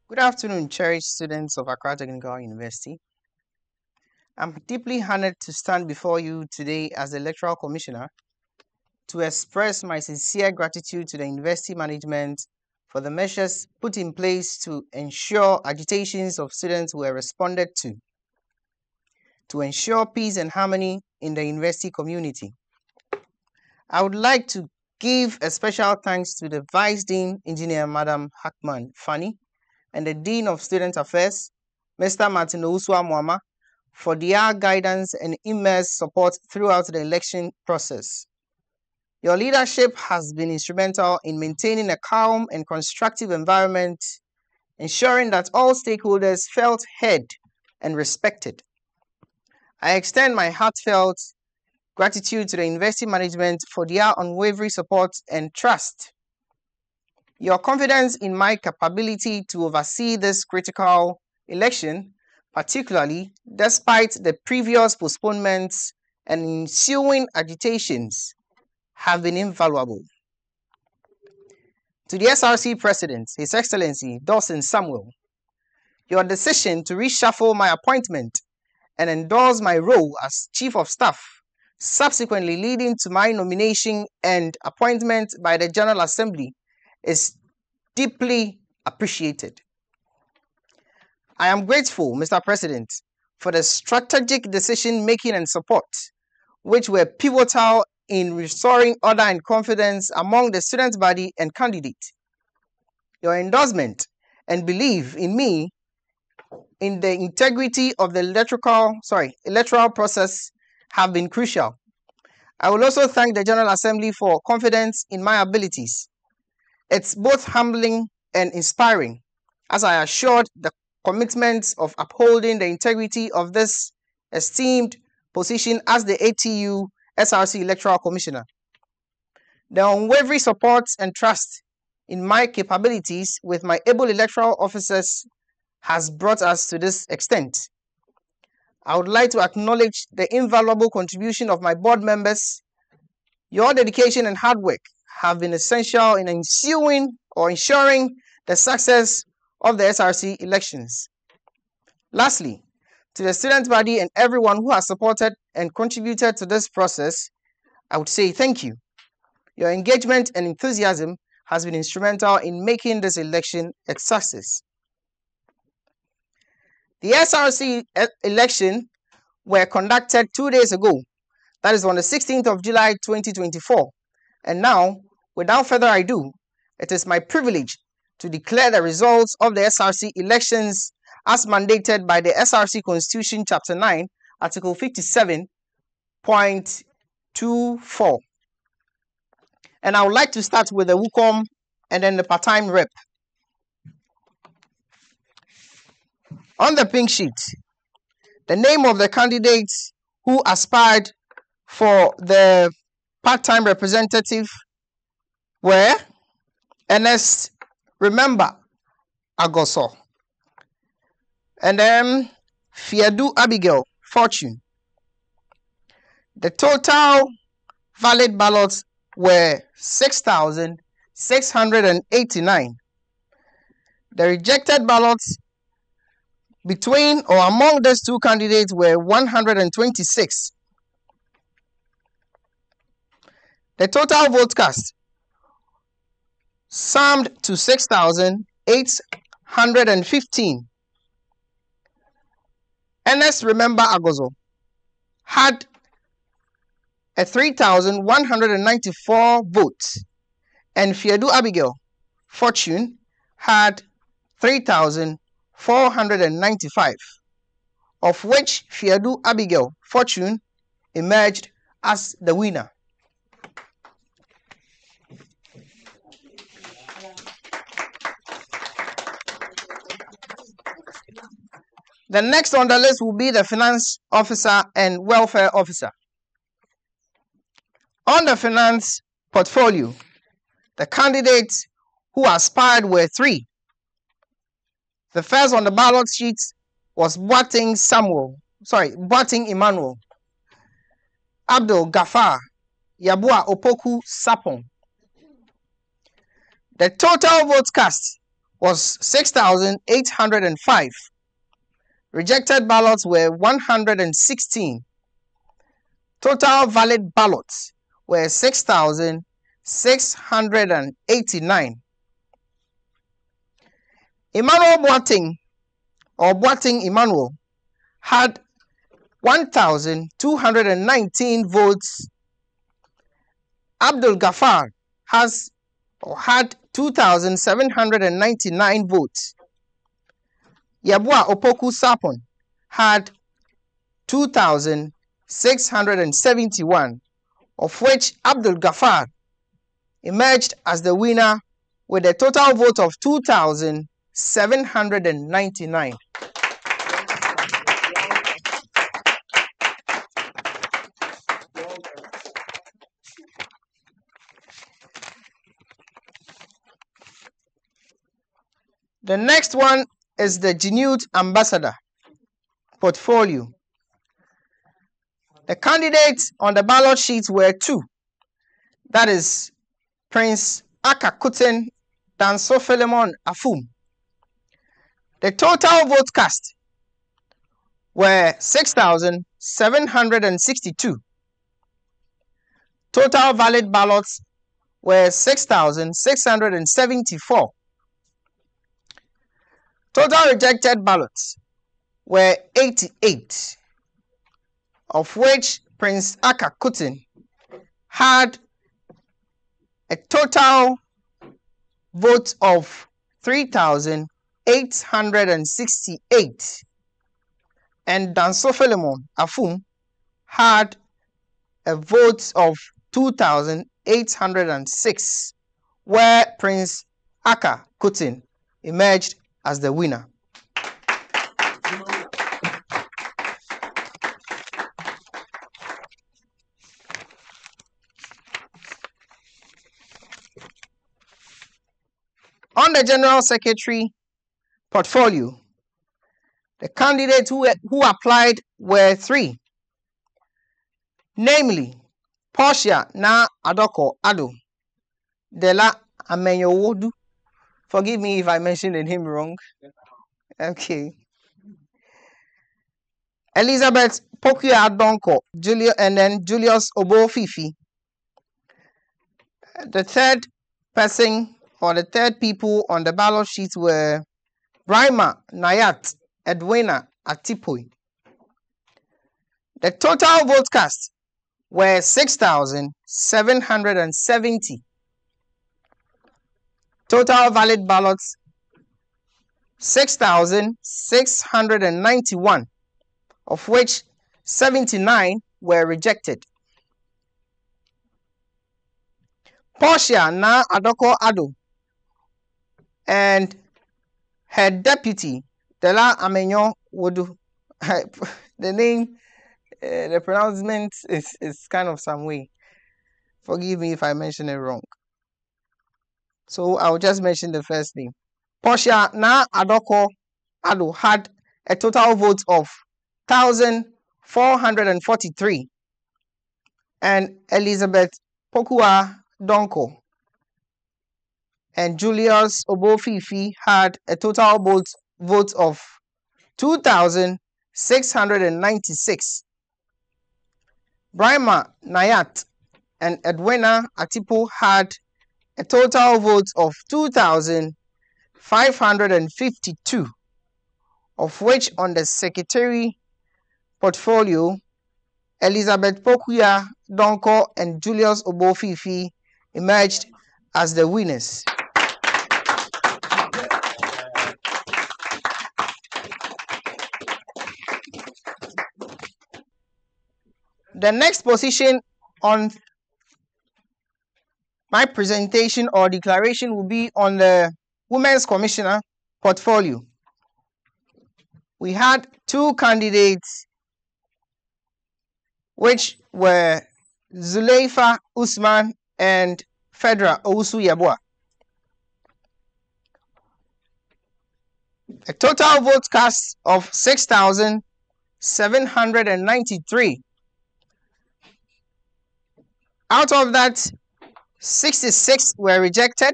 Good afternoon, cherished students of Accra Technical University. I'm deeply honored to stand before you today as the Electoral Commissioner to express my sincere gratitude to the university management for the measures put in place to ensure agitations of students were responded to ensure peace and harmony in the university community. I would like to give a special thanks to the Vice Dean, Engineer Madam Hackman Fani, and the Dean of Student Affairs, Mr. Martin Owusu-Amoama, for their guidance and immense support throughout the election process. Your leadership has been instrumental in maintaining a calm and constructive environment, ensuring that all stakeholders felt heard and respected. I extend my heartfelt gratitude to the university management for their unwavering support and trust. Your confidence in my capability to oversee this critical election, particularly despite the previous postponements and ensuing agitations, have been invaluable. To the SRC President, His Excellency Dawson Samuel, your decision to reshuffle my appointment and endorse my role as Chief of Staff, subsequently leading to my nomination and appointment by the General Assembly, is deeply appreciated. I am grateful, Mr. President, for the strategic decision-making and support, which were pivotal in restoring order and confidence among the student body and candidate. Your endorsement and belief in me in the integrity of the electoral process have been crucial. I will also thank the General Assembly for confidence in my abilities. It's both humbling and inspiring, as I assured the commitment of upholding the integrity of this esteemed position as the ATU SRC Electoral Commissioner. The unwavering support and trust in my capabilities with my able electoral officers has brought us to this extent. I would like to acknowledge the invaluable contribution of my board members. Your dedication and hard work have been essential in ensuring the success of the SRC elections. Lastly, to the student body and everyone who has supported and contributed to this process, I would say thank you. Your engagement and enthusiasm has been instrumental in making this election a success. The SRC election were conducted 2 days ago, that is on the 16th of July 2024. And now, without further ado, it is my privilege to declare the results of the SRC elections as mandated by the SRC Constitution Chapter 9, Article 57.24. And I would like to start with the WUCOM and then the part-time rep. On the pink sheet, the name of the candidates who aspired for the part-time representative were Ernest Remember Agoso, and then Fiadu Abigail Fortune. The total valid ballots were 6,689. The rejected ballots between or among these two candidates were 126. The total vote cast summed to 6,815. Ernest Remember Agozo had 3,194 votes, and Fiadu Abigail Fortune had 3,495, of which Fiadu Abigail Fortune emerged as the winner. The next on the list will be the finance officer and welfare officer. On the finance portfolio, the candidates who aspired were three. The first on the ballot sheet was Boating Emmanuel, Abdul Gafar, Yabua Opoku Sapon. The total votes cast was 6,805. Rejected ballots were 116. Total valid ballots were 6,689. Emmanuel Boateng, or Boateng Emmanuel, had 1,219 votes. Abdul Ghaffar had 2,799 votes. Yabua Opoku Sapon had 2,671, of which Abdul Ghaffar emerged as the winner with a total vote of 2,799. The next one is the Genuine Ambassador portfolio. The candidates on the ballot sheet were two. That is Prince Aka Kuten Danso Philemon Afum. The total vote cast were 6,762. Total valid ballots were 6,674. Total rejected ballots were 88, of which Prince Aka Kuten had a total vote of 3,868, and Danso Philemon Afum had a vote of 2,806, where Prince Aka Kuten emerged as the winner. On the General Secretary portfolio, the candidates who applied were three, namely Portia Na Adoko Ado Dela Amenyowodu. Forgive me if I mentioned the name wrong. Okay. Elizabeth Pokuya Donko, and then Julius Obofifi. The third person, or the third people on the ballot sheet were Brima Nayat Edwina Atipoi. The total vote cast were 6,770. Total valid ballots 6,691, of which 79 were rejected. Portia Na Adoko Ado and her deputy Dela Amenyo Wodu. The name, the pronouncement is kind of some way. Forgive me if I mention it wrong. So I'll just mention the first name. Portia Na Adoko Ado had a total vote of 1,443, and Elizabeth Pokua Donko and Julius Obofifi had a total vote of 2,696. Brima Nayat and Edwina Atipo had a total vote of 2,552, of which on the secretary portfolio, Elizabeth Pokuya Donko and Julius Obofifi emerged as the winners. The next position on my presentation or declaration will be on the Women's Commissioner portfolio. We had two candidates, which were Zuleifa Usman and Fedra Owusu Yabua. A total vote cast of 6,793. Out of that, 66 were rejected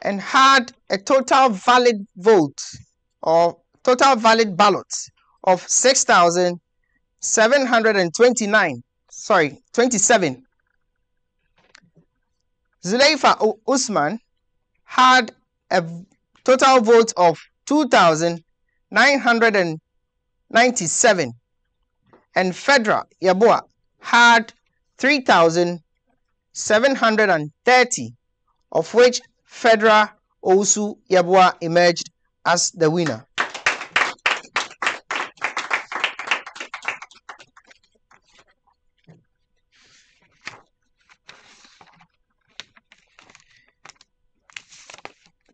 and had a total valid vote or total valid ballots of 27. Zulaifa Usman had a total vote of 2,997, and Fedra Yabua had 3,730, of which Fedra Owusu Yabua emerged as the winner.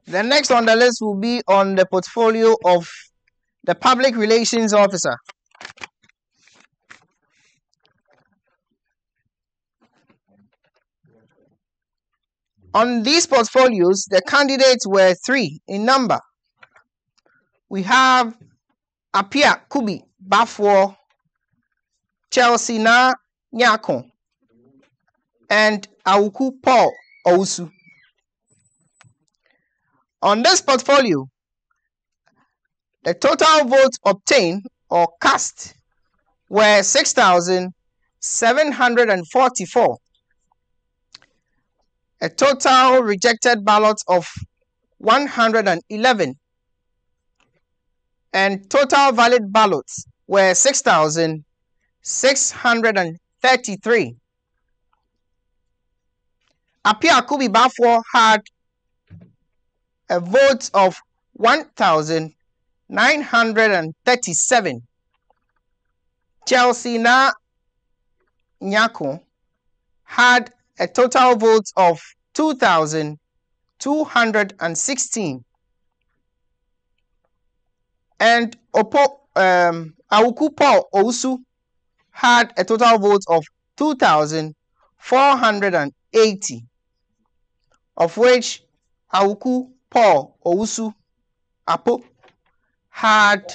The next on the list will be on the portfolio of the Public Relations Officer. On these portfolios, the candidates were 3 in number. We have Apia Kubi Bafwo, Chelsea Na Nyako, and Awuku Paul Owusu. On this portfolio, the total votes obtained or cast were 6,744. A total rejected ballots of 111, and total valid ballots were 6,633. Apia Kubi Bafwo had a vote of 1,937. Chelsea Na Nyako had a total vote of 2,216. And Awuku Paul Owusu had a total vote of 2,480, of which Awuku Paul Owusu Apo had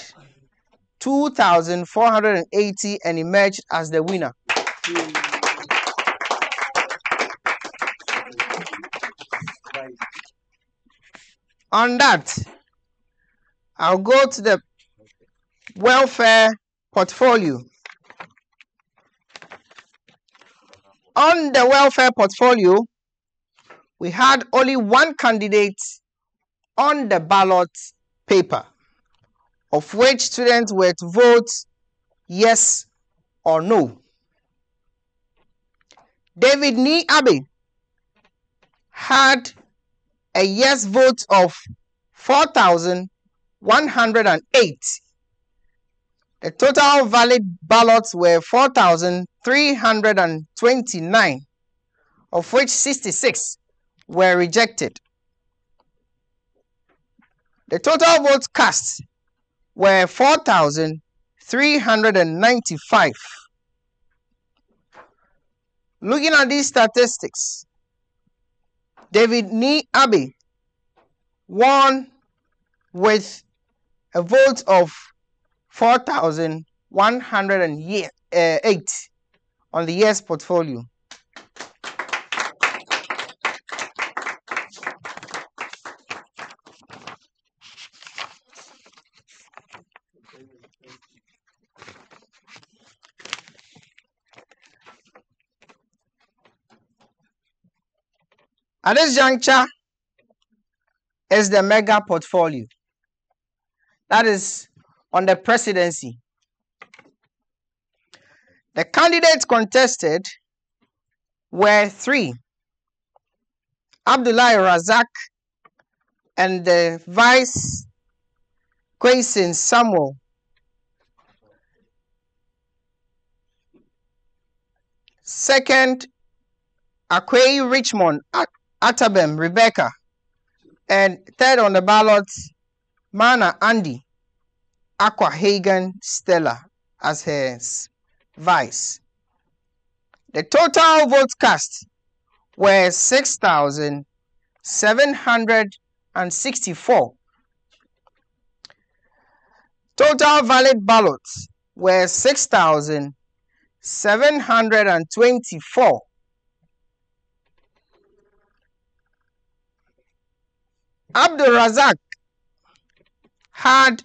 2,480 and emerged as the winner. On that, I'll go to the welfare portfolio. On the welfare portfolio, we had only one candidate on the ballot paper, of which students were to vote yes or no. David Ni Abe had a yes vote of 4,108. The total valid ballots were 4,329, of which 66 were rejected. The total votes cast were 4,395. Looking at these statistics, David Ni Abe won with a vote of 4,108 on the yes portfolio. At this juncture is the mega portfolio. That is on the presidency. The candidates contested were 3. Abdullahi Razak and the Vice Quaison Samuel. Second, Akwe Richmond Atabem Rebecca. And third on the ballot, Mana Andy Aqua Hagen Stella as her vice. The total votes cast were 6,764. Total valid ballots were 6,724. Abdul Razak had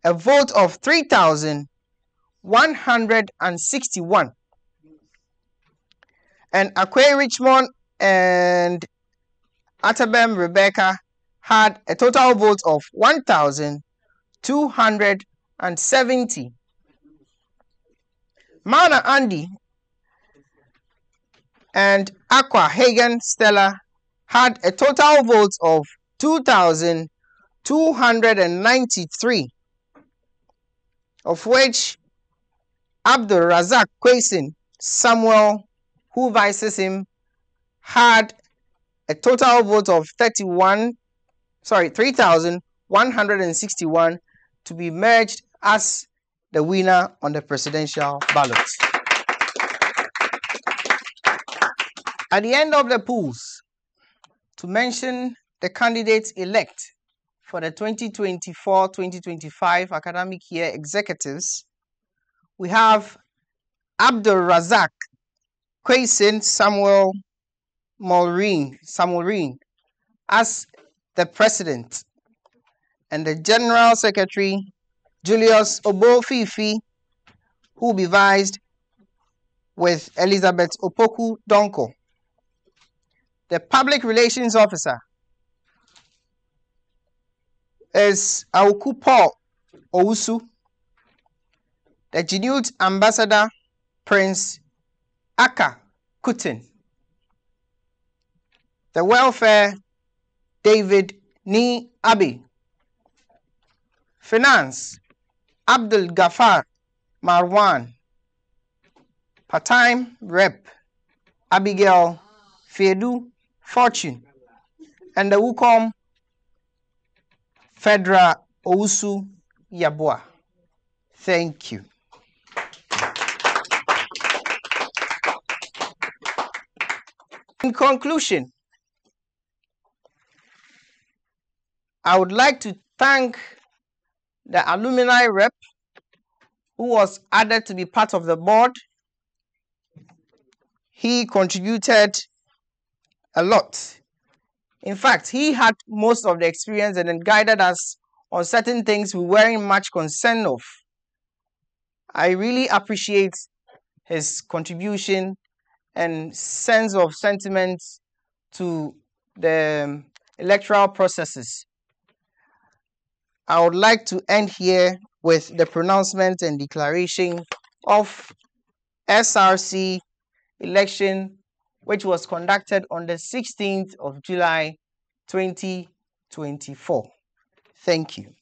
a vote of 3,161, and Akwe Richmond and Atabem Rebecca had a total vote of 1,270. Mana Andy and Aqua Hagen Stella had a total vote of 2,293, of which Abdul Razak Kwesi Samuel, who vices him, had a total vote of 3,161 to be merged as the winner on the presidential ballot. At the end of the polls, to mention the candidates elect for the 2024-2025 academic year executives, we have Abdul Razak Kwesi Samuel Maureen as the president, and the general secretary Julius Obofifi, who will be viced with Elizabeth Opoku Donko. The public relations officer is Auku Paul Owusu. The Genute ambassador Prince Aka Kutin. The welfare David Ni Abi. Finance Abdul Ghaffar Marwan. Part-time rep Abigail Fedu Fortune, and the Wukom Fedra Owusu Yabua. Thank you. In conclusion, I would like to thank the alumni rep who was added to be part of the board. He contributed a lot. In fact, he had most of the experience and then guided us on certain things we weren't much concerned of. I really appreciate his contribution and sense of sentiment to the electoral processes. I would like to end here with the pronouncement and declaration of SRC election, which was conducted on the 16th of July 2024. Thank you.